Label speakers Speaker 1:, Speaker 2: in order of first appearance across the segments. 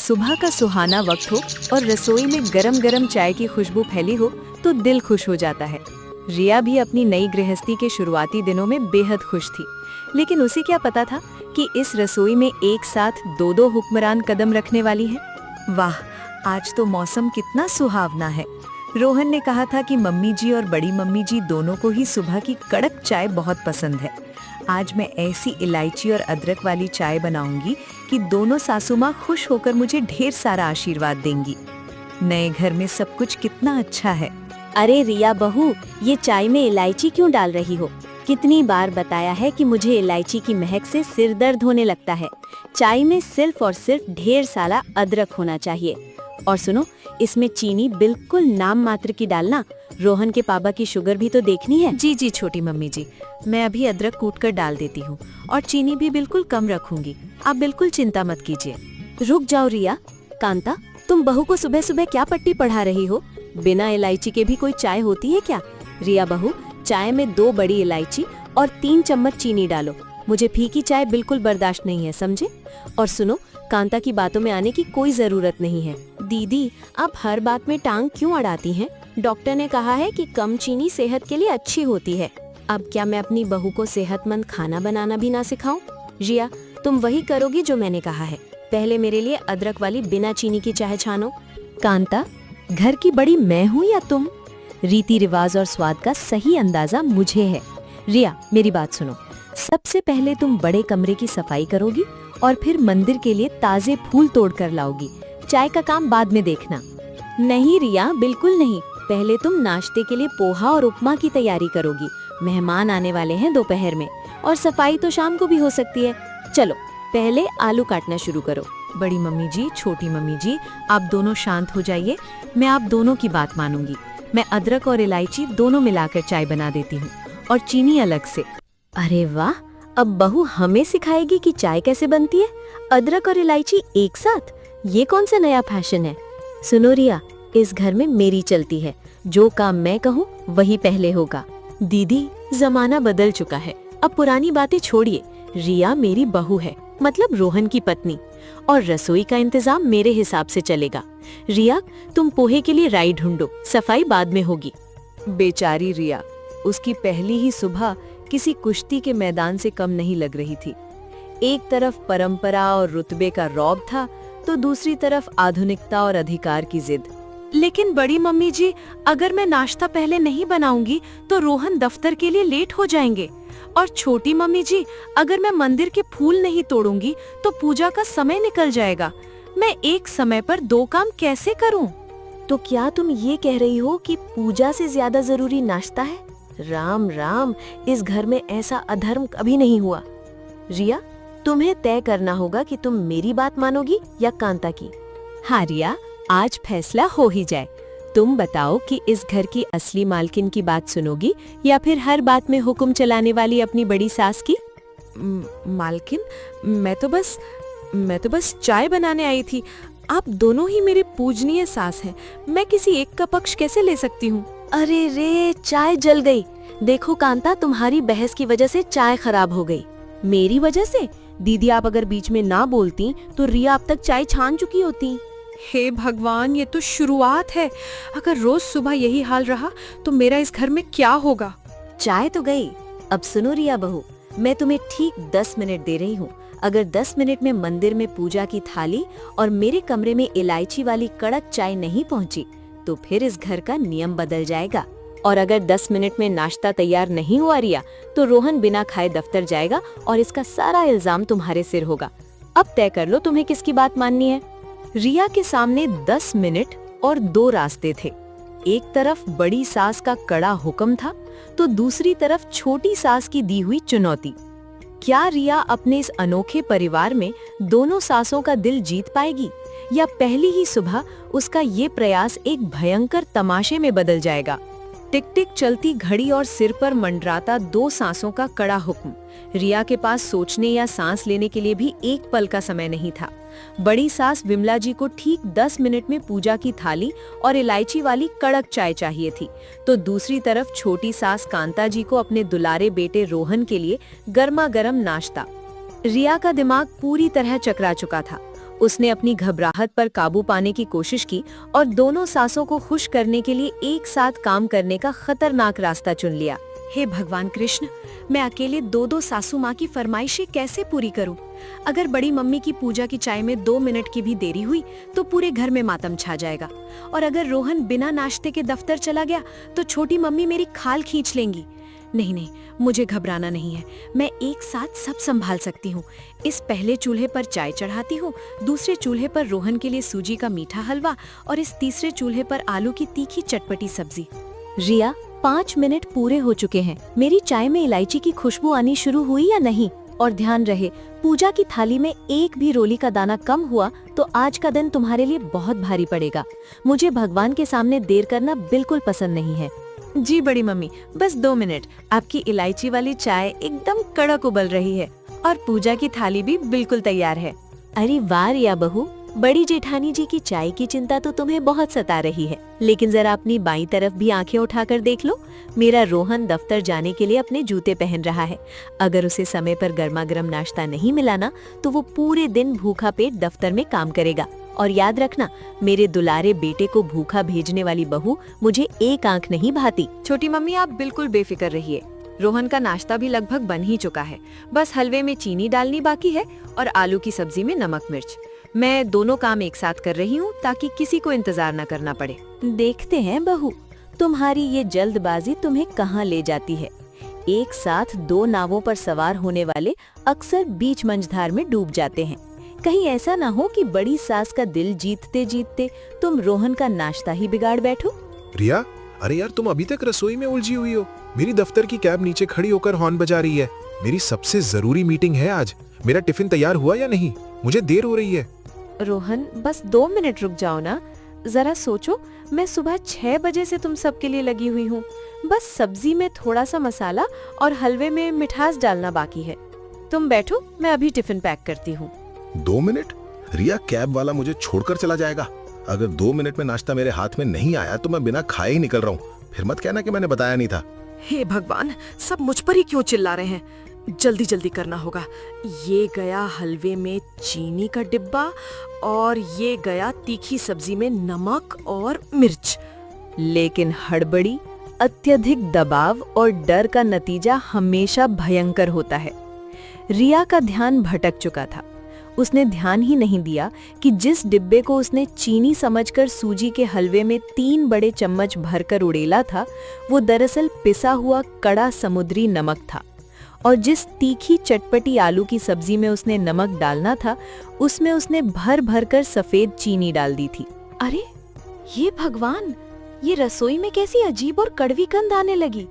Speaker 1: सुबह का सुहाना वक्त हो और रसोई में गरम गरम चाय की खुशबू फैली हो तो दिल खुश हो जाता है। रिया भी अपनी नई गृहस्थी के शुरुआती दिनों में बेहद खुश थी, लेकिन उसे क्या पता था कि इस रसोई में एक साथ दो दो हुक्मरान कदम रखने वाली है। वाह, आज तो मौसम कितना सुहावना है। रोहन ने कहा था कि मम्मी जी और बड़ी मम्मी जी दोनों को ही सुबह की कड़क चाय बहुत पसंद है। आज मैं ऐसी इलायची और अदरक वाली चाय बनाऊंगी कि दोनों सासू माँ खुश होकर मुझे ढेर सारा आशीर्वाद देंगी। नए घर में सब कुछ कितना अच्छा है।
Speaker 2: अरे रिया बहू, ये चाय में इलायची क्यों डाल रही हो? कितनी बार बताया है कि मुझे इलायची की महक से सिर दर्द होने लगता है। चाय में सिर्फ और सिर्फ ढेर सारा अदरक होना चाहिए। और सुनो, इसमें चीनी बिल्कुल नाम मात्र की डालना। रोहन के पापा की शुगर भी तो देखनी है।
Speaker 1: जी जी छोटी मम्मी जी, मैं अभी अदरक कूट कर डाल देती हूँ और चीनी भी बिल्कुल कम रखूंगी। आप बिल्कुल चिंता मत कीजिए।
Speaker 2: रुक जाओ रिया। कांता, तुम बहू को सुबह सुबह क्या पट्टी पढ़ा रही हो? बिना इलायची के भी कोई चाय होती है क्या? रिया बहू, चाय में 2 बड़ी इलायची और 3 चम्मच चीनी डालो। मुझे फीकी चाय बिल्कुल बर्दाश्त नहीं है, समझे? और सुनो, कांता की बातों में आने की कोई जरूरत नहीं है। दीदी, आप हर बात में टांग क्यों अड़ाती हैं? डॉक्टर ने कहा है कि कम चीनी सेहत के लिए अच्छी होती है। अब क्या मैं अपनी बहू को सेहतमंद खाना बनाना भी ना सिखाऊं? रिया, तुम वही करोगी जो मैंने कहा है। पहले मेरे लिए अदरक वाली बिना चीनी की चाय छानो।
Speaker 1: कांता, घर की बड़ी मैं हूँ या तुम? रीति रिवाज और स्वाद का सही अंदाजा मुझे है। रिया, मेरी बात सुनो। सबसे पहले तुम बड़े कमरे की सफाई करोगी और फिर मंदिर के लिए ताजे फूल तोड़ कर लाओगी। चाय का काम बाद में देखना।
Speaker 2: नहीं रिया, बिल्कुल नहीं। पहले तुम नाश्ते के लिए पोहा और उपमा की तैयारी करोगी। मेहमान आने वाले हैं दोपहर में, और सफाई तो शाम को भी हो सकती है। चलो, पहले आलू काटना शुरू करो।
Speaker 1: बड़ी मम्मी जी, छोटी मम्मी जी, आप दोनों शांत हो जाइए। मैं आप दोनों की बात मानूंगी। मैं अदरक और इलायची दोनों मिलाकर चाय बना देती हूँ और चीनी अलग से।
Speaker 2: अरे वाह, अब बहू हमें सिखाएगी कि चाय कैसे बनती है। अदरक और इलायची एक साथ, ये कौन सा नया फैशन है? सुनो रिया, इस घर में मेरी चलती है। जो काम मैं कहूँ वही पहले होगा।
Speaker 1: दीदी, जमाना बदल चुका है। अब पुरानी बातें छोड़िए। रिया मेरी बहू है, मतलब रोहन की पत्नी, और रसोई का इंतजाम मेरे हिसाब से चलेगा। रिया, तुम पोहे के लिए राई ढूंढो, सफाई बाद में होगी। बेचारी रिया, उसकी पहली ही सुबह किसी कुश्ती के मैदान से कम नहीं लग रही थी। एक तरफ परंपरा और रुतबे का रौब था, तो दूसरी तरफ आधुनिकता और अधिकार की जिद। लेकिन बड़ी मम्मी जी, अगर मैं नाश्ता पहले नहीं बनाऊंगी तो रोहन दफ्तर के लिए लेट हो जाएंगे। और छोटी मम्मी जी, अगर मैं मंदिर के फूल नहीं तोड़ूंगी तो पूजा का समय निकल जाएगा। मैं एक समय पर 2 काम कैसे करूं?
Speaker 2: तो क्या तुम ये कह रही हो कि पूजा से ज्यादा जरूरी नाश्ता है? राम राम, इस घर में ऐसा अधर्म कभी नहीं हुआ। रिया, तुम्हें तय करना होगा कि तुम मेरी बात मानोगी या कांता की।
Speaker 1: हाँ रिया, आज फैसला हो ही जाए। तुम बताओ कि इस घर की असली मालकिन की बात सुनोगी या फिर हर बात में हुक्म चलाने वाली अपनी बड़ी सास की? मालकिन, मैं तो बस चाय बनाने आई थी। आप दोनों ही मेरे पूजनीय सास हैं। मैं किसी एक का पक्ष कैसे ले सकती हूँ?
Speaker 2: अरे रे, चाय जल गई। देखो कांता, तुम्हारी बहस की वजह से चाय खराब हो गई।
Speaker 1: मेरी वजह से? दीदी, आप अगर बीच में ना बोलती तो रिया अब तक चाय छान चुकी होती। हे भगवान, ये तो शुरुआत है। अगर रोज सुबह यही हाल रहा तो मेरा इस घर में क्या होगा?
Speaker 2: चाय तो गई। अब सुनो रिया बहू, मैं तुम्हें ठीक 10 मिनट दे रही हूँ। अगर 10 मिनट में मंदिर में पूजा की थाली और मेरे कमरे में इलायची वाली कड़क चाय नहीं पहुँची तो फिर इस घर का नियम बदल जाएगा। और अगर 10 मिनट में नाश्ता तैयार नहीं हुआ रिया, तो रोहन बिना खाए दफ्तर जाएगा और इसका सारा इल्जाम तुम्हारे सिर होगा। अब तय कर लो तुम्हें किसकी बात माननी है।
Speaker 1: रिया के सामने 10 मिनट और 2 रास्ते थे। एक तरफ बड़ी सास का कड़ा हुक्म था, तो दूसरी तरफ छोटी सास की दी हुई चुनौती। क्या रिया अपने इस अनोखे परिवार में दोनों सासों का दिल जीत पाएगी, या पहली ही सुबह उसका ये प्रयास एक भयंकर तमाशे में बदल जाएगा? टिक टिक चलती घड़ी और सिर पर मंडराता 2 सांसों का कड़ा हुक्म। रिया के पास सोचने या सांस लेने के लिए भी एक पल का समय नहीं था। बड़ी सास विमला जी को ठीक 10 मिनट में पूजा की थाली और इलायची वाली कड़क चाय चाहिए थी, तो दूसरी तरफ छोटी सास कांता जी को अपने दुलारे बेटे रोहन के लिए गर्मा गर्म नाश्ता। रिया का दिमाग पूरी तरह चकरा चुका था।
Speaker 2: उसने अपनी घबराहट पर काबू पाने की कोशिश की और दोनों सासों को खुश करने के लिए एक साथ काम करने का खतरनाक रास्ता चुन लिया। हे भगवान कृष्ण, मैं अकेले दो दो सासू माँ की फरमाइशें कैसे पूरी करूं? अगर बड़ी मम्मी की पूजा की चाय में 2 मिनट की भी देरी हुई तो पूरे घर में मातम छा जाएगा, और अगर रोहन बिना नाश्ते के दफ्तर चला गया तो छोटी मम्मी मेरी खाल खींच लेंगी। नहीं नहीं, मुझे घबराना नहीं है, मैं एक साथ सब संभाल सकती हूँ। इस पहले चूल्हे पर चाय चढ़ाती हूँ, दूसरे चूल्हे पर रोहन के लिए सूजी का मीठा हलवा और इस तीसरे चूल्हे पर आलू की तीखी चटपटी सब्जी।
Speaker 1: रिया, 5 मिनट पूरे हो चुके हैं। मेरी चाय में इलायची की खुशबू आनी शुरू हुई या नहीं? और ध्यान रहे, पूजा की थाली में एक भी रोली का दाना कम हुआ तो आज का दिन तुम्हारे लिए बहुत भारी पड़ेगा। मुझे भगवान के सामने देर करना बिल्कुल पसंद नहीं है।
Speaker 2: जी बड़ी मम्मी, बस 2 मिनट। आपकी इलायची वाली चाय एकदम कड़क उबल रही है और पूजा की थाली भी बिल्कुल तैयार है।
Speaker 1: अरे वाह रिया बहू, बड़ी जेठानी जी की चाय की चिंता तो तुम्हें बहुत सता रही है, लेकिन जरा अपनी बाईं तरफ भी आंखें उठाकर देख लो। मेरा रोहन दफ्तर जाने के लिए अपने जूते पहन रहा है। अगर उसे समय पर गर्मा गर्म नाश्ता नहीं मिला ना तो वो पूरे दिन भूखा पेट दफ्तर में काम करेगा। और याद रखना, मेरे दुलारे बेटे को भूखा भेजने वाली बहू मुझे एक आंख नहीं भाती।
Speaker 2: छोटी मम्मी, आप बिल्कुल बेफिक्र रहिए। रोहन का नाश्ता भी लगभग बन ही चुका है, बस हलवे में चीनी डालनी बाकी है और आलू की सब्जी में नमक मिर्च। मैं दोनों काम एक साथ कर रही हूँ ताकि किसी को इंतजार न करना पड़े।
Speaker 1: देखते हैं बहू, तुम्हारी ये जल्दबाजी तुम्हें कहाँ ले जाती है। एक साथ 2 नावों पर सवार होने वाले अक्सर बीच मंझधार में डूब जाते हैं। कहीं ऐसा ना हो कि बड़ी सास का दिल जीतते जीतते तुम रोहन का नाश्ता ही बिगाड़ बैठो।
Speaker 3: रिया, अरे यार, तुम अभी तक रसोई में उलझी हुई हो। मेरी दफ्तर की कैब नीचे खड़ी होकर हॉर्न बजा रही है। मेरी सबसे जरूरी मीटिंग है आज। मेरा टिफिन तैयार हुआ या नहीं? मुझे देर हो रही है।
Speaker 2: रोहन, बस 2 मिनट रुक जाओ ना। जरा सोचो, मैं सुबह 6 बजे से तुम सबके लिए लगी हुई हूँ। बस सब्जी में थोड़ा सा मसाला और हलवे में मिठास डालना बाकी है। तुम बैठो, मैं अभी टिफिन पैक करती हूँ।
Speaker 4: 2 मिनट? रिया, कैब वाला मुझे छोड़कर चला जाएगा। अगर 2 मिनट में नाश्ता मेरे हाथ में नहीं आया तो मैं बिना खाए ही निकल रहा हूँ। फिर मत कहना कि मैंने बताया नहीं था।
Speaker 5: हे भगवान, सब मुझ पर ही क्यों चिल्ला रहे हैं? जल्दी जल्दी करना होगा। ये गया हलवे में चीनी का डिब्बा और ये गया तीखी सब्जी में नमक और मिर्च।
Speaker 2: लेकिन हड़बड़ी, अत्यधिक दबाव और डर का नतीजा हमेशा भयंकर होता है। रिया का ध्यान भटक चुका था। उसने ध्यान ही नहीं दिया कि जिस डिब्बे को उसने चीनी समझकर सूजी के हलवे में 3 बड़े चम्मच भरकर उड़ेला था, वो दरअसल पिसा हुआ कड़ा समुद्री नमक था। और जिस तीखी चटपटी आलू की सब्जी में उसने नमक डालना था, उसमें उसने भर भर कर सफेद चीनी डाल दी थी।
Speaker 1: अरे ये भगवान, ये रसोई में कैसी अजीब और कड़वी गंध आने लगी।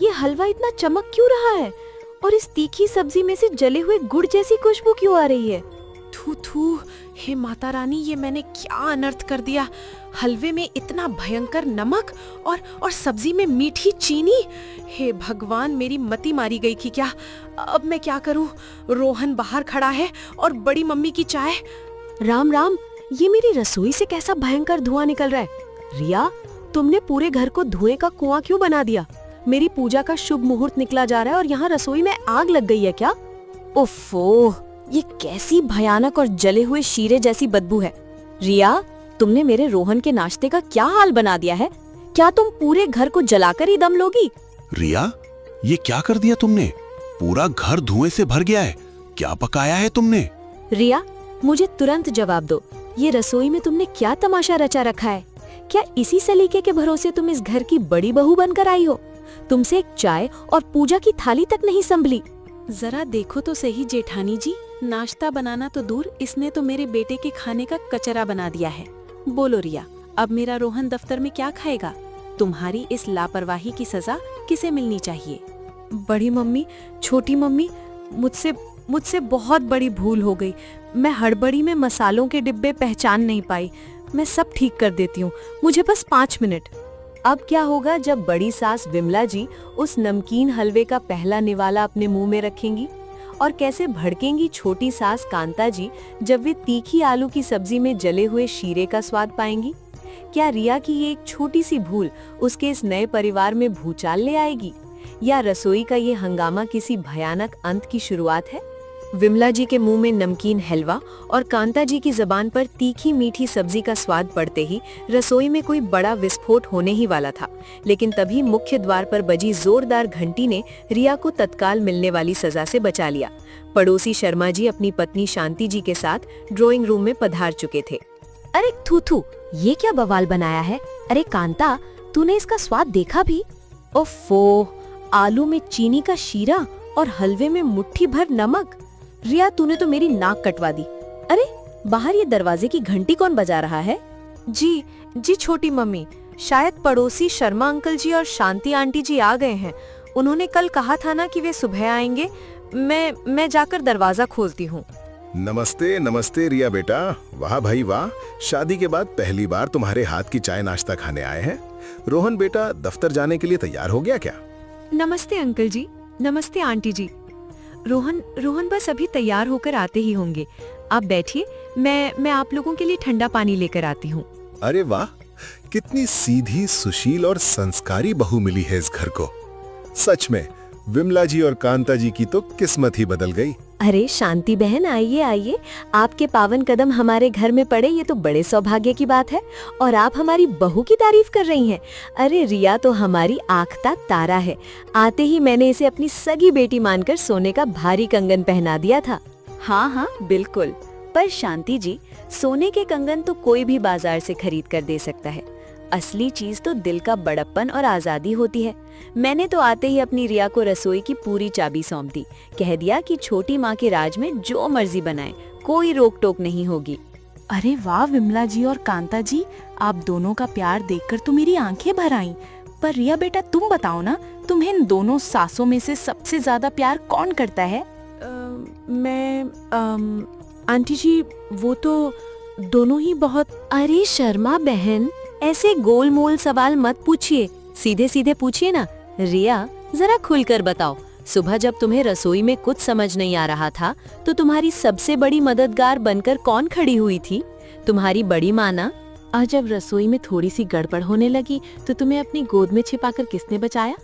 Speaker 1: ये हलवा इतना चमक क्यों रहा है और इस तीखी सब्जी में से जले हुए गुड़ जैसी खुशबू क्यों आ रही है?
Speaker 5: थू थू, हे माता रानी, ये मैंने क्या अनर्थ कर दिया। हलवे में इतना भयंकर नमक और सब्जी में मीठी चीनी। हे भगवान, मेरी मति मारी गई थी क्या? अब मैं क्या करूं? रोहन बाहर खड़ा है और बड़ी मम्मी की चाय।
Speaker 1: राम राम, ये मेरी रसोई से कैसा भयंकर धुआं निकल रहा है। रिया, तुमने पूरे घर को धुएं का कुआं क्यों बना दिया? मेरी पूजा का शुभ मुहूर्त निकला जा रहा है और यहाँ रसोई में आग लग गई है क्या?
Speaker 2: ओफो, ये कैसी भयानक और जले हुए शीरे जैसी बदबू है। रिया, तुमने मेरे रोहन के नाश्ते का क्या हाल बना दिया है? क्या तुम पूरे घर को जलाकर ही दम लोगी?
Speaker 6: रिया, ये क्या कर दिया तुमने? पूरा घर धुएं से भर गया है। क्या पकाया है तुमने?
Speaker 1: रिया, मुझे तुरंत जवाब दो। ये रसोई में तुमने क्या तमाशा रचा रखा है? क्या इसी सलीके के भरोसे तुम इस घर की बड़ी बहू बनकर आई हो? तुमसे एक चाय और पूजा की थाली तक नहीं संभली।
Speaker 5: जरा देखो तो सही जेठानी जी, नाश्ता बनाना तो दूर, इसने तो मेरे बेटे के खाने का कचरा बना दिया है। बोलो रिया, अब मेरा रोहन दफ्तर में क्या खाएगा? तुम्हारी इस लापरवाही की सजा किसे मिलनी चाहिए?
Speaker 1: बड़ी मम्मी, छोटी मम्मी, मुझसे बहुत बड़ी भूल हो गई। मैं हड़बड़ी में मसालों के डिब्बे पहचान नहीं पाई। मैं सब ठीक कर देती हूँ, मुझे बस 5 मिनट।
Speaker 2: अब क्या होगा जब बड़ी सास विमला जी उस नमकीन हलवे का पहला निवाला अपने मुंह में रखेंगी? और कैसे भड़केंगी छोटी सास कांता जी जब वे तीखी आलू की सब्जी में जले हुए शीरे का स्वाद पाएंगी? क्या रिया की ये एक छोटी सी भूल उसके इस नए परिवार में भूचाल ले आएगी, या रसोई का ये हंगामा किसी भयानक अंत की शुरुआत है? विमला जी के मुंह में नमकीन हलवा और कांता जी की जबान पर तीखी मीठी सब्जी का स्वाद पड़ते ही रसोई में कोई बड़ा विस्फोट होने ही वाला था। लेकिन तभी मुख्य द्वार पर बजी जोरदार घंटी ने रिया को तत्काल मिलने वाली सजा से बचा लिया। पड़ोसी शर्मा जी अपनी पत्नी शांति जी के साथ ड्राइंग रूम में पधार चुके थे।
Speaker 7: अरे थू, ये क्या बवाल बनाया है? अरे कांता, तूने इसका स्वाद देखा भी?
Speaker 2: ओफो, आलू में चीनी का शीरा और हलवे में मुट्ठी भर नमक। रिया, तूने तो मेरी नाक कटवा दी। अरे बाहर ये दरवाजे की घंटी कौन बजा रहा है?
Speaker 5: जी छोटी मम्मी, शायद पड़ोसी शर्मा अंकल जी और शांति आंटी जी आ गए हैं। उन्होंने कल कहा था ना कि वे सुबह आएंगे। मैं जाकर दरवाजा खोलती हूँ।
Speaker 4: नमस्ते नमस्ते रिया बेटा। वाह भाई वाह, शादी के बाद पहली बार तुम्हारे हाथ की चाय नाश्ता खाने आए हैं। रोहन बेटा दफ्तर जाने के लिए तैयार हो गया क्या?
Speaker 5: नमस्ते अंकल जी, नमस्ते आंटी जी। रोहन बस अभी तैयार होकर आते ही होंगे। आप बैठिए, मैं आप लोगों के लिए ठंडा पानी लेकर आती हूँ।
Speaker 4: अरे वाह, कितनी सीधी, सुशील और संस्कारी बहू मिली है इस घर को। सच में विमला जी और कांता जी की तो किस्मत ही बदल गई।
Speaker 2: अरे शांति बहन, आइए आइए, आपके पावन कदम हमारे घर में पड़े, ये तो बड़े सौभाग्य की बात है। और आप हमारी बहू की तारीफ कर रही हैं। अरे रिया तो हमारी आँखता तारा है। आते ही मैंने इसे अपनी सगी बेटी मानकर सोने का भारी कंगन पहना दिया था।
Speaker 7: हाँ, बिल्कुल। पर शांति जी, सोने के कंगन तो कोई भी बाजार से खरीद कर दे सकता है। असली चीज तो दिल का बड़प्पन और आजादी होती है। मैंने तो आते ही अपनी रिया को रसोई की पूरी चाबी सौंप दी। कह दिया कि छोटी माँ के राज में जो मर्जी बनाए, कोई रोक टोक नहीं होगी।
Speaker 8: अरे वाह विमला जी और कांता जी, आप दोनों का प्यार देखकर तो मेरी आंखें भर आईं। पर रिया बेटा, तुम बताओ ना, तुम्हें इन दोनों सासों में से सबसे ज्यादा प्यार कौन करता है?
Speaker 5: आंटी जी, वो तो दोनों ही बहुत।
Speaker 2: अरे शर्मा बहन, ऐसे गोल मोल सवाल मत पूछिए, सीधे सीधे पूछिए ना। रिया, जरा खुलकर बताओ, सुबह जब तुम्हें रसोई में कुछ समझ नहीं आ रहा था तो तुम्हारी सबसे बड़ी मददगार बनकर कौन खड़ी हुई थी? तुम्हारी बड़ी माँ ना?
Speaker 1: और जब रसोई में थोड़ी सी गड़बड़ होने लगी तो तुम्हें अपनी गोद में छिपाकर किसने बचाया?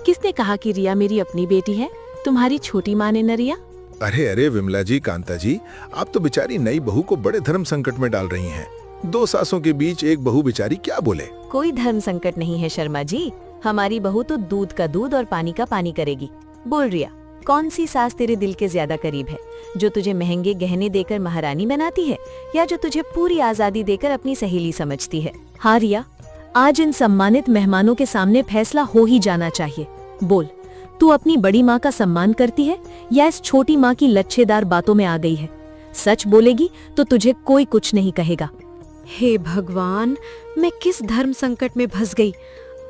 Speaker 1: किसने कहा कि रिया मेरी अपनी बेटी है? तुम्हारी छोटी माँ ने न रिया?
Speaker 4: अरे विमला जी, कांता जी, आप तो बेचारी नई बहू को बड़े धर्म संकट में डाल रही हैं। दो सासों के बीच एक बहू बेचारी क्या बोले?
Speaker 2: कोई धर्म संकट नहीं है शर्मा जी। हमारी बहू तो दूध का दूध और पानी का पानी करेगी। बोल रिया, कौन सी सास तेरे दिल के ज्यादा करीब है? जो तुझे महंगे गहने देकर महारानी बनाती है, या जो तुझे पूरी आजादी देकर अपनी सहेली समझती है? हाँ रिया, आज इन सम्मानित मेहमानों के सामने फैसला हो ही जाना चाहिए। बोल, तू अपनी बड़ी माँ का सम्मान करती है या इस छोटी माँ की लच्छेदार बातों में आ गई है? सच बोलेगी तो तुझे कोई कुछ नहीं कहेगा।
Speaker 5: हे भगवान, मैं किस धर्म संकट में फंस गई।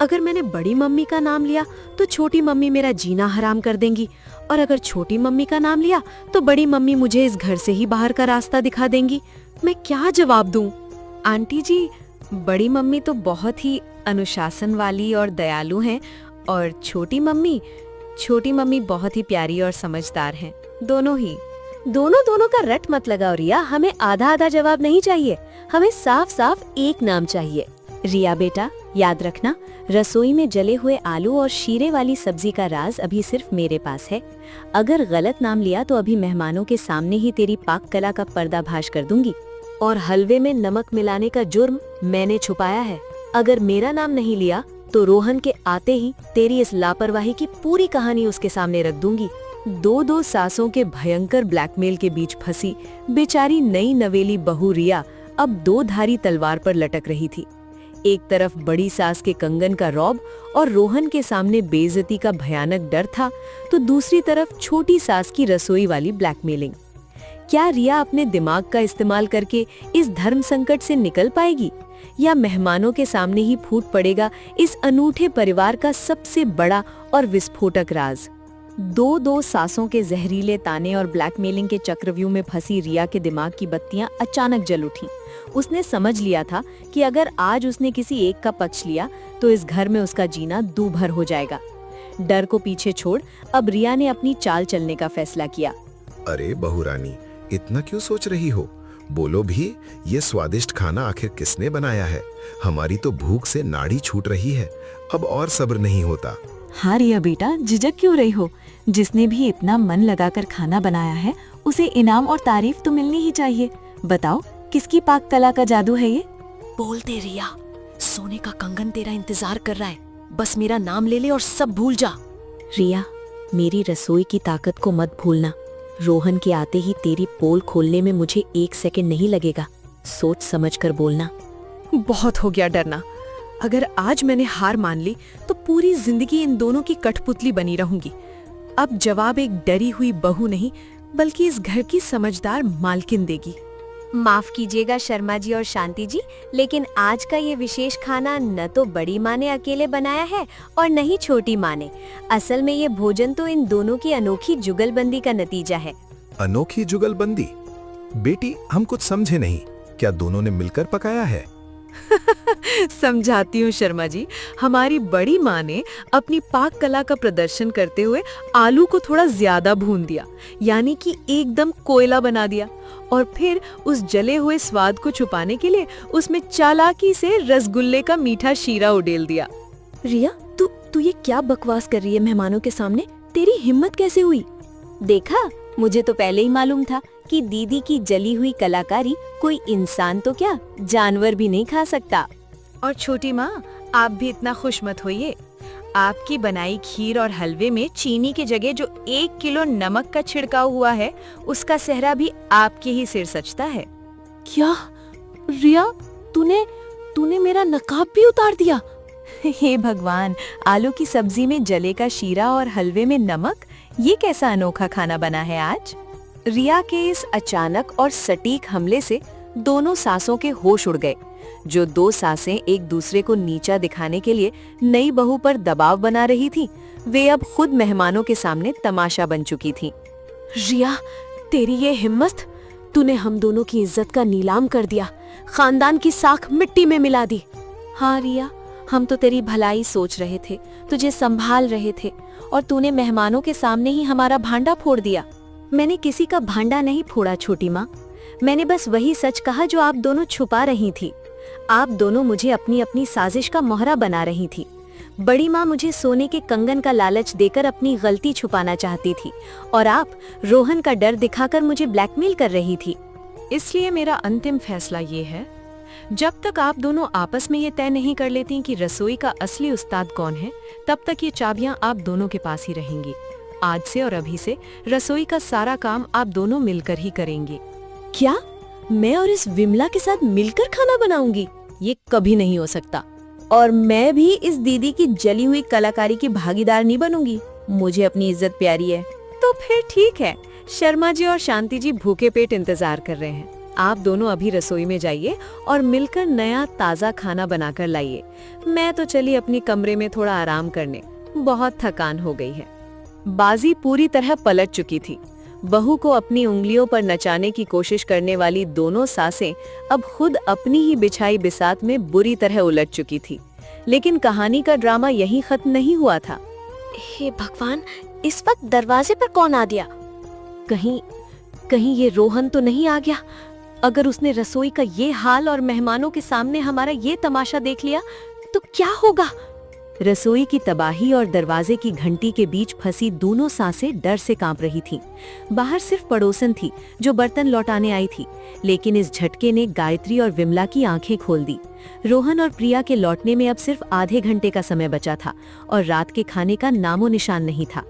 Speaker 5: अगर मैंने बड़ी मम्मी का नाम लिया तो छोटी मम्मी मेरा जीना हराम कर देंगी, और अगर छोटी मम्मी का नाम लिया तो बड़ी मम्मी मुझे इस घर से ही बाहर का रास्ता दिखा देंगी। मैं क्या जवाब दूं?
Speaker 2: आंटी जी, बड़ी मम्मी तो बहुत ही अनुशासन वाली और दयालु हैं, और छोटी मम्मी बहुत ही प्यारी और समझदार हैं। दोनों ही। दोनों का रट मत लगाओ रिया, हमें आधा आधा जवाब नहीं चाहिए, हमें साफ साफ एक नाम चाहिए। रिया बेटा, याद रखना, रसोई में जले हुए आलू और शीरे वाली सब्जी का राज अभी सिर्फ मेरे पास है। अगर गलत नाम लिया तो अभी मेहमानों के सामने ही तेरी पाक कला का पर्दाफाश कर दूंगी। और हलवे में नमक मिलाने का जुर्म मैंने छुपाया है। अगर मेरा नाम नहीं लिया तो रोहन के आते ही तेरी इस लापरवाही की पूरी कहानी उसके सामने रख दूंगी। दो सासों के भयंकर ब्लैकमेल के बीच फंसी बेचारी नई नवेली बहू रिया अब दो धारी तलवार पर लटक रही थी। एक तरफ बड़ी सास के कंगन का रौब और रोहन के सामने बेइज्जती का भयानक डर था, तो दूसरी तरफ छोटी सास की रसोई वाली ब्लैकमेलिंग। क्या रिया अपने दिमाग का इस्तेमाल करके इस धर्म संकट से निकल पाएगी, या मेहमानों के सामने ही फूट पड़ेगा इस अनूठे परिवार का सबसे बड़ा और विस्फोटक राज? दो सासों के जहरीले ताने और ब्लैकमेलिंग के चक्रव्यूह में फंसी रिया के दिमाग की बत्तियां अचानक जल उठीं। उसने समझ लिया था कि अगर आज उसने किसी एक का पक्ष लिया तो इस घर में उसका जीना दूभर हो जाएगा। डर को पीछे छोड़ अब रिया ने अपनी चाल चलने का फैसला किया।
Speaker 4: अरे बहू रानी, इतना क्यों सोच रही हो? बोलो भी, ये स्वादिष्ट खाना आखिर किसने बनाया है? हमारी तो भूख से नाड़ी छूट रही है, अब और सब्र नहीं होता।
Speaker 8: हाँ रिया बेटा, झिझक क्यों रही हो? जिसने भी इतना मन लगाकर खाना बनाया है
Speaker 7: उसे इनाम और तारीफ तो मिलनी ही चाहिए। बताओ किसकी पाक कला का जादू है ये?
Speaker 2: बोल दे रिया, सोने का कंगन तेरा इंतजार कर रहा है, बस मेरा नाम ले ले और सब भूल जा।
Speaker 1: रिया, मेरी रसोई की ताकत को मत भूलना। रोहन के आते ही तेरी पोल खोलने में मुझे 1 सेकंड नहीं लगेगा। सोच समझ कर बोलना।
Speaker 5: बहुत हो गया डरना। अगर आज मैंने हार मान ली तो पूरी जिंदगी इन दोनों की कठपुतली बनी रहूंगी। अब जवाब एक डरी हुई बहू नहीं बल्कि इस घर की समझदार मालकिन देगी।
Speaker 2: माफ कीजिएगा शर्मा जी और शांति जी, लेकिन आज का ये विशेष खाना न तो बड़ी माँ ने अकेले बनाया है और न ही छोटी माँ ने। असल में ये भोजन तो इन दोनों की अनोखी जुगलबंदी का नतीजा है।
Speaker 4: अनोखी जुगलबंदी? बेटी, हम कुछ समझे नहीं। क्या दोनों ने मिलकर पकाया है?
Speaker 5: समझाती हूँ शर्मा जी। हमारी बड़ी माँ ने अपनी पाक कला का प्रदर्शन करते हुए आलू को थोड़ा ज्यादा भून दिया, यानी कि एकदम कोयला बना दिया, और फिर उस जले हुए स्वाद को छुपाने के लिए उसमें चालाकी से रसगुल्ले का मीठा शीरा उडेल दिया।
Speaker 2: रिया, तू ये क्या बकवास कर रही है मेहमानों के सामने? तेरी हिम्मत कैसे हुई? देखा, मुझे तो पहले ही मालूम था कि दीदी की जली हुई कलाकारी कोई इंसान तो क्या, जानवर भी नहीं खा सकता।
Speaker 5: और छोटी माँ, आप भी इतना खुश मत होइए। आपकी बनाई खीर और हलवे में चीनी की जगह जो 1 किलो नमक का छिड़काव हुआ है, उसका सेहरा भी आपके ही सिर सजता है।
Speaker 8: क्या रिया, तूने मेरा नकाब भी उतार दिया?
Speaker 7: हे भगवान, आलू की सब्जी में जले का शीरा और हलवे में नमक, ये कैसा अनोखा खाना बना है आज। रिया के इस अचानक और सटीक हमले से दोनों सासों के होश उड़ गए। जो 2 सासें एक दूसरे को नीचा दिखाने के लिए नई बहू पर दबाव बना रही थी, वे अब खुद मेहमानों के सामने तमाशा बन चुकी थीं।
Speaker 2: रिया, तेरी ये हिम्मत! तूने हम दोनों की इज्जत का नीलाम कर दिया, खानदान की साख मिट्टी में मिला दी।
Speaker 7: हाँ रिया, हम तो तेरी भलाई सोच रहे थे, तुझे संभाल रहे थे, और तूने मेहमानों के सामने ही हमारा भांडा फोड़ दिया।
Speaker 2: मैंने किसी का भांडा नहीं फोड़ा छोटी माँ, मैंने बस वही सच कहा जो आप दोनों छुपा रही थी। आप दोनों मुझे अपनी अपनी साजिश का मोहरा बना रही थी। बड़ी माँ मुझे सोने के कंगन का लालच देकर अपनी गलती छुपाना चाहती थी, और आप रोहन का डर दिखाकर मुझे ब्लैकमेल कर रही थी।
Speaker 5: इसलिए मेरा अंतिम फैसला ये है, जब तक आप दोनों आपस में ये तय नहीं कर लेती कि रसोई का असली उस्ताद कौन है, तब तक ये चाबियां आप दोनों के पास ही रहेंगी। आज से और अभी से रसोई का सारा काम आप दोनों मिलकर ही करेंगे।
Speaker 2: क्या मैं और इस विमला के साथ मिलकर खाना बनाऊंगी? ये कभी नहीं हो सकता। और मैं भी इस दीदी की जली हुई कलाकारी की भागीदार नहीं बनूंगी। मुझे अपनी इज्जत प्यारी है।
Speaker 5: तो फिर ठीक है, शर्मा जी और शांति जी भूखे पेट इंतजार कर रहे हैं। आप दोनों अभी रसोई में जाइए और मिलकर नया ताज़ा खाना बनाकर लाइए। मैं तो चली अपनी कमरे में थोड़ा आराम करने, बहुत थकान हो गई है। बाजी पूरी तरह पलट चुकी थी। बहू को अपनी उंगलियों पर नचाने की कोशिश करने वाली दोनों सासें अब खुद अपनी ही बिछाई बिसात में बुरी तरह उलट चुकी थी। लेकिन कहानी का ड्रामा यहीं खत्म नहीं हुआ था।
Speaker 2: हे भगवान, इस वक्त दरवाजे पर कौन आ गया? कहीं ये रोहन तो नहीं आ गया? अगर उसने रसोई का ये हाल और मेहमानों के सामने हमारा ये तमाशा देख लिया तो क्या होगा?
Speaker 1: रसोई की तबाही और दरवाजे की घंटी के बीच फंसी दोनों सासें डर से कांप रही थीं। बाहर सिर्फ पड़ोसन थी जो बर्तन लौटाने आई थी, लेकिन इस झटके ने गायत्री और विमला की आंखें खोल दी। रोहन और प्रिया के लौटने में अब सिर्फ आधे घंटे का समय बचा था और रात के खाने का नामो निशान नहीं था।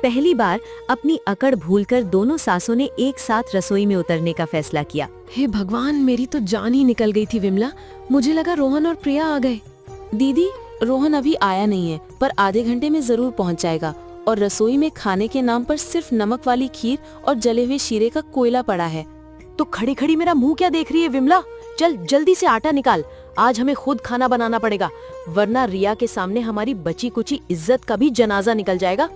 Speaker 1: पहली बार अपनी अकड़ भूलकर दोनों सासों ने एक साथ रसोई में उतरने का फैसला किया।
Speaker 5: हे भगवान, मेरी तो जान ही निकल गई थी विमला। मुझे लगा रोहन और प्रिया आ गए।
Speaker 8: दीदी, रोहन अभी आया नहीं है, पर आधे घंटे में जरूर पहुंच जाएगा, और रसोई में खाने के नाम पर सिर्फ नमक वाली खीर और जले हुए शीरे का कोयला पड़ा है।
Speaker 1: तो खड़ी खड़ी मेरा मुंह क्या देख रही है विमला? चल जल्दी से आटा निकाल। आज हमें खुद खाना बनाना पड़ेगा, वरना रिया के सामने हमारी बची कुची इज्जत का भी जनाजा निकल जाएगा।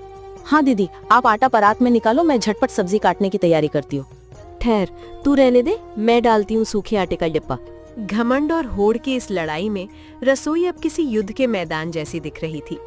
Speaker 8: हाँ दीदी, आप आटा परात में निकालो, मैं झटपट सब्जी काटने की तैयारी करती हूँ।
Speaker 1: ठहर, तू रहने दे, मैं डालती हूँ सूखे आटे का डिब्बा।
Speaker 5: घमंड और होड़ की इस लड़ाई में रसोई अब किसी युद्ध के मैदान जैसी दिख रही थी।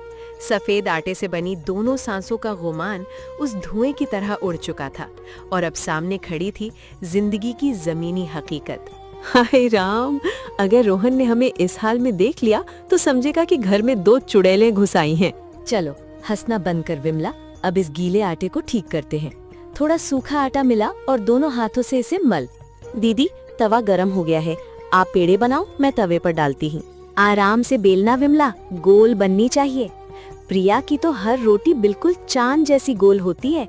Speaker 5: सफेद आटे से बनी दोनों सांसों का गुमान उस धुएं की तरह उड़ चुका था, और अब सामने खड़ी थी जिंदगी की जमीनी हकीकत।
Speaker 1: हाय राम, अगर रोहन ने हमें इस हाल में देख लिया तो समझेगा कि घर में 2 चुड़ैलें घुस आई हैं। चलो हंसना बंद कर विमला, अब इस गीले आटे को ठीक करते हैं।
Speaker 2: थोड़ा सूखा आटा मिला और दोनों हाथों से इसे मल।
Speaker 1: दीदी तवा गरम हो गया है, आप पेड़े बनाओ, मैं तवे पर डालती हूँ।
Speaker 2: आराम से बेलना विमला, गोल बननी चाहिए। प्रिया की तो हर रोटी बिल्कुल चांद जैसी गोल होती है।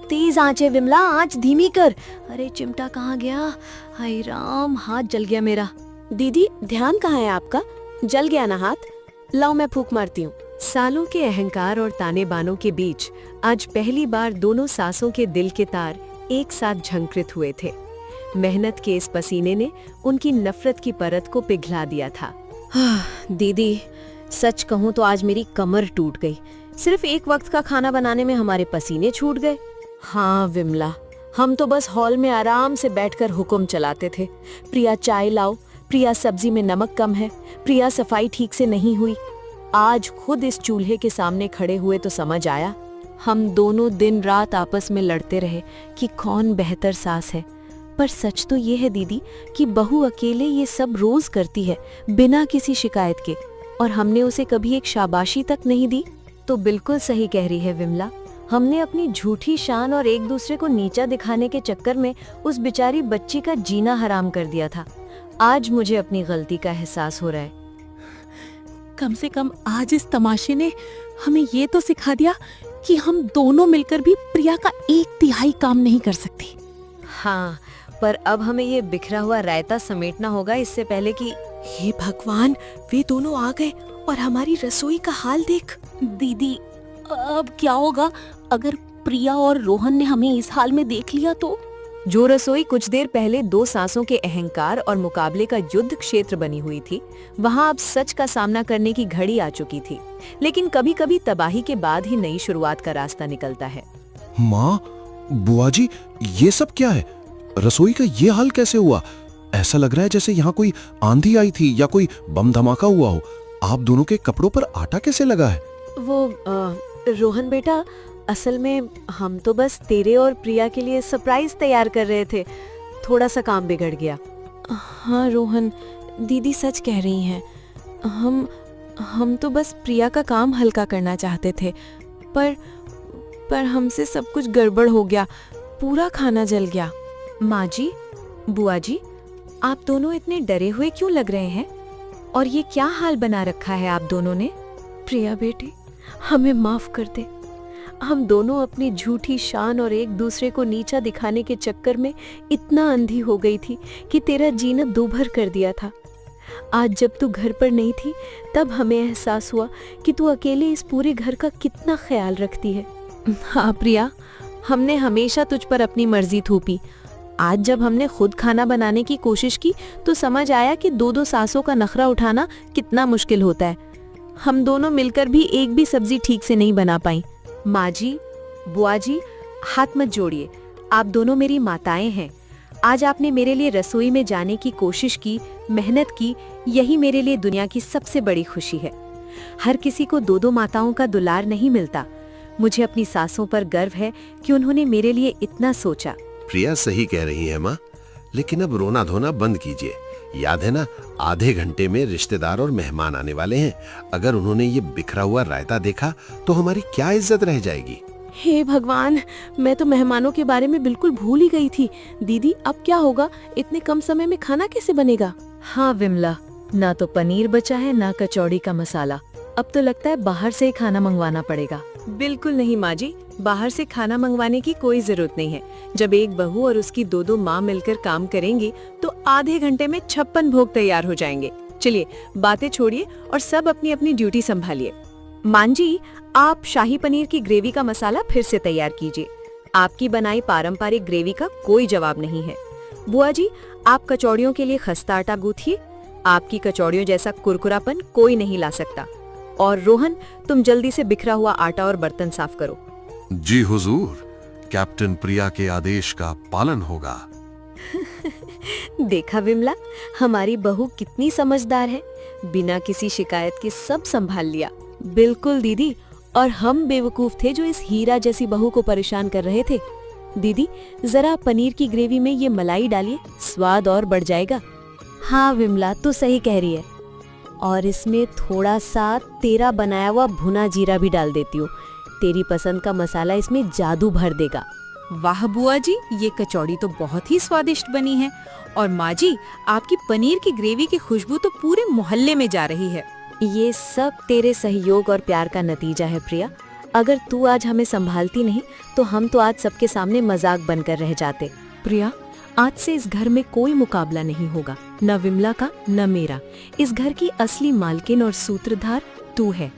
Speaker 2: तेज आंचे विमला, आंच धीमी कर। अरे चिमटा कहाँ गया? हाय राम, हाथ जल गया मेरा।
Speaker 1: दीदी ध्यान कहाँ है आपका? जल गया ना हाथ? लाओ मैं फूंक मारती हूँ।
Speaker 5: सालों के अहंकार और ताने बानों के बीच आज पहली बार दोनों सासों के दिल के तार एक साथ झंकृत हुए थे। मेहनत के इस पसीने ने उनकी नफरत की परत को पिघला दिया था।
Speaker 2: दीदी सच कहूँ तो आज मेरी कमर टूट गई। सिर्फ एक वक्त का खाना बनाने में हमारे पसीने छूट गए।
Speaker 1: हाँ विमला, हम तो बस हॉल में आराम से बैठकर हुक्म चलाते थे। प्रिया चाय लाओ, प्रिया सब्जी में नमक कम है, प्रिया सफाई ठीक से नहीं हुई। आज खुद इस चूल्हे के सामने खड़े हुए तो समझ आया। हम दोनों दिन रात आपस में लड़ते रहे कि कौन बेहतर सास है। पर सच तो ये है दीदी कि बहू अकेले ये सब रोज करती है बिना किसी शिकायत के, और हमने उसे कभी एक शाबाशी तक नहीं दी।
Speaker 2: तो बिल्कुल सही कह रही है विमला, हमने अपनी झूठी शान और एक दूसरे को नीचा दिखाने के चक्कर में उस बेचारी बच्ची का जीना हराम कर दिया था। आज मुझे अपनी गलती का एहसास हो रहा है।
Speaker 8: कम से कम आज इस तमाशे ने हमें ये तो सिखा दिया कि हम दोनों मिलकर भी प्रिया का 1/3 काम नहीं कर सकती।
Speaker 2: हाँ, पर अब हमें ये बिखरा हुआ रायता समेटना होगा इससे पहले कि।
Speaker 5: हे भगवान, वे दोनों आ गए और हमारी रसोई का हाल देख।
Speaker 8: दीदी अब क्या होगा अगर प्रिया और रोहन ने हमें इस हाल में देख लिया तो?
Speaker 5: जो रसोई कुछ देर पहले दो सासों के अहंकार और मुकाबले का युद्ध क्षेत्र बनी हुई थी, वहां अब सच का सामना करने की घड़ी आ चुकी थी। लेकिन कभी कभी तबाही के बाद ही नई शुरुआत का रास्ता निकलता है।
Speaker 6: माँ, बुआ जी, ये सब क्या है? रसोई का ये हाल कैसे हुआ? ऐसा लग रहा है जैसे यहाँ कोई आंधी आई थी या कोई बम धमाका हुआ हो। आप दोनों के कपड़ों पर आटा कैसे लगा है?
Speaker 1: वो रोहन बेटा, असल में हम तो बस तेरे और प्रिया के लिए सरप्राइज तैयार कर रहे थे, थोड़ा सा काम बिगड़ गया।
Speaker 8: हाँ रोहन, दीदी सच कह रही हैं। हम तो बस प्रिया का काम हल्का करना चाहते थे, पर हमसे सब कुछ गड़बड़ हो गया, पूरा खाना जल गया।
Speaker 5: माँ जी, बुआ जी, आप दोनों इतने डरे हुए क्यों लग रहे हैं? और ये क्या हाल बना रखा है आप दोनों ने?
Speaker 1: प्रिया बेटी, हमें माफ कर दे। हम दोनों अपनी झूठी शान और एक दूसरे को नीचा दिखाने के चक्कर में इतना अंधी हो गई थी कि तेरा जीना दूभर कर दिया था। आज जब तू घर पर नहीं थी तब हमें एहसास हुआ कि तू अकेले इस पूरे घर का कितना ख्याल रखती है।
Speaker 5: हाँ प्रिया, हमने हमेशा तुझ पर अपनी मर्जी थोपी। आज जब हमने खुद खाना बनाने की कोशिश की तो समझ आया कि दो सासों का नखरा उठाना कितना मुश्किल होता है। हम दोनों मिलकर भी एक भी सब्जी ठीक से नहीं बना पाई। माँ जी, बुआ जी, हाथ मत जोड़िए, आप दोनों मेरी माताएं हैं। आज आपने मेरे लिए रसोई में जाने की कोशिश की, मेहनत की, यही मेरे लिए दुनिया की सबसे बड़ी खुशी है। हर किसी को दो माताओं का दुलार नहीं मिलता। मुझे अपनी सासों पर गर्व है कि उन्होंने मेरे लिए इतना सोचा।
Speaker 4: प्रिया सही कह रही है माँ, लेकिन अब रोना धोना बंद कीजिए। याद है ना, आधे घंटे में रिश्तेदार और मेहमान आने वाले हैं। अगर उन्होंने ये बिखरा हुआ रायता देखा तो हमारी क्या इज्जत रह जाएगी।
Speaker 1: हे भगवान, मैं तो मेहमानों के बारे में बिल्कुल भूल ही गई थी। दीदी अब क्या होगा? इतने कम समय में खाना कैसे बनेगा?
Speaker 5: हाँ विमला, ना तो पनीर बचा है ना कचौड़ी का मसाला। अब तो लगता है बाहर से ही खाना मंगवाना पड़ेगा। बिल्कुल नहीं माँ जी, बाहर से खाना मंगवाने की कोई जरूरत नहीं है। जब एक बहू और उसकी दो माँ मिलकर काम करेंगी तो आधे घंटे में 56 भोग तैयार हो जाएंगे। चलिए बातें छोड़िए और सब अपनी अपनी ड्यूटी संभालिए। मां जी, आप शाही पनीर की ग्रेवी का मसाला फिर से तैयार कीजिए। आपकी बनाई पारंपरिक ग्रेवी का कोई जवाब नहीं है। बुआ जी, आप कचौड़ियों के लिए खस्ता आटा गूंथिए। आपकी कचौड़ियों जैसा कुरकुरापन कोई नहीं ला सकता। और रोहन, तुम जल्दी से बिखरा हुआ आटा और बर्तन साफ करो।
Speaker 6: जी हुजूर, कैप्टन प्रिया के आदेश का पालन होगा।
Speaker 2: देखा विमला, हमारी बहू कितनी समझदार है, बिना किसी शिकायत के सब संभाल लिया।
Speaker 1: बिल्कुल दीदी, और हम बेवकूफ थे जो इस हीरा जैसी बहू को परेशान कर रहे थे। दीदी जरा पनीर की ग्रेवी में ये मलाई डालिए, स्वाद और बढ़ जाएगा।
Speaker 2: हाँ विमला, तू सही कह रही है। और इसमें थोड़ा सा तेरा बनाया हुआ भुना जीरा भी डाल देती हूँ। तेरी पसंद का मसाला इसमें जादू भर देगा।
Speaker 9: वाह बुआ जी, ये कचौड़ी तो बहुत ही स्वादिष्ट बनी है। और माँ जी, आपकी पनीर की ग्रेवी की खुशबू तो पूरे मोहल्ले में जा रही है।
Speaker 2: ये सब तेरे सहयोग और प्यार का नतीजा है प्रिया। अगर तू आज हमें संभालती नहीं तो हम तो आज सबके सामने मजाक बनकर रह जाते। प्रिया, आज से इस घर में कोई मुकाबला नहीं होगा, न विमला का न मेरा। इस घर की असली मालकिन और सूत्रधार तू है।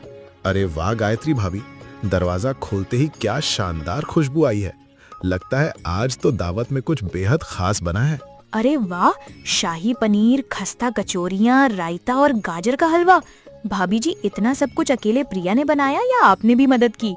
Speaker 3: अरे वाह गायत्री भाभी, दरवाजा खोलते ही क्या शानदार खुशबू आई है। लगता है आज तो दावत में कुछ बेहद खास बना है।
Speaker 10: अरे वाह, शाही पनीर, खस्ता कचौरियाँ, रायता और गाजर का हलवा। भाभी जी, इतना सब कुछ अकेले प्रिया ने बनाया या आपने भी मदद की?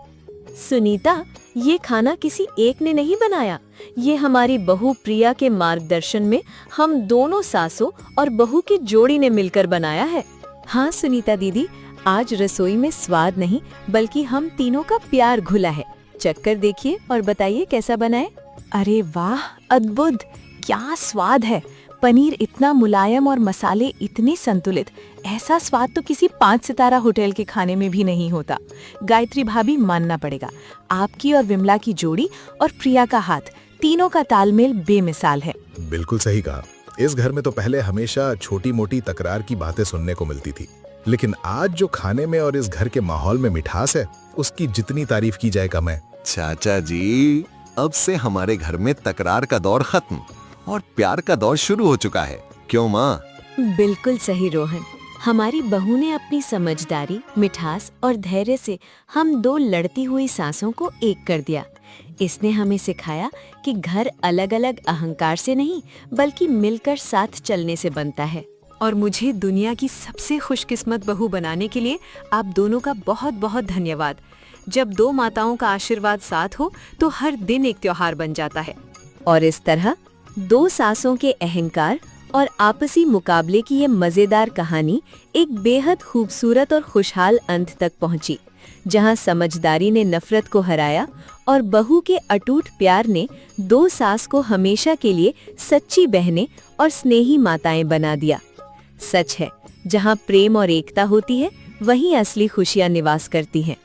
Speaker 2: सुनीता, ये खाना किसी एक ने नहीं बनाया। ये हमारी बहू प्रिया के मार्गदर्शन में हम दोनों सासों और बहू की जोड़ी ने मिलकर बनाया है। हाँ सुनीता दीदी, आज रसोई में स्वाद नहीं बल्कि हम तीनों का प्यार घुला है। चक्कर देखिए और बताइए कैसा बना है।
Speaker 10: अरे वाह, अद्भुत, क्या स्वाद है। पनीर इतना मुलायम और मसाले इतने संतुलित। ऐसा स्वाद तो किसी 5 सितारा होटल के खाने में भी नहीं होता। गायत्री भाभी, मानना पड़ेगा, आपकी और विमला की जोड़ी और प्रिया का हाथ, तीनों का तालमेल बेमिसाल है।
Speaker 3: बिल्कुल सही कहा। इस घर में तो पहले हमेशा छोटी मोटी तकरार की बातें सुनने को मिलती थी, लेकिन आज जो खाने में और इस घर के माहौल में मिठास है, उसकी जितनी तारीफ की जाए कम है।
Speaker 11: चाचा जी, अब से हमारे घर में तकरार का दौर खत्म और प्यार का दौर शुरू हो चुका है। क्यों माँ?
Speaker 2: बिल्कुल सही रोहन। हमारी बहू ने अपनी समझदारी, मिठास और धैर्य से हम दो लड़ती हुई सांसों को एक कर दिया। इसने हमें सिखाया कि घर अलग अलग अहंकार से नहीं बल्कि मिलकर साथ चलने से बनता है।
Speaker 5: और मुझे दुनिया की सबसे खुशकिस्मत बहू बनाने के लिए आप दोनों का बहुत बहुत धन्यवाद। जब दो माताओं का आशीर्वाद साथ हो तो हर दिन एक त्योहार बन जाता है।
Speaker 2: और इस तरह दो सासों के अहंकार और आपसी मुकाबले की ये मजेदार कहानी एक बेहद खूबसूरत और खुशहाल अंत तक पहुंची, जहां समझदारी ने नफरत को हराया और बहू के अटूट प्यार ने दो सास को हमेशा के लिए सच्ची बहनें और स्नेही माताएं बना दिया। सच है, जहां प्रेम और एकता होती है वहीं असली खुशियां निवास करती हैं।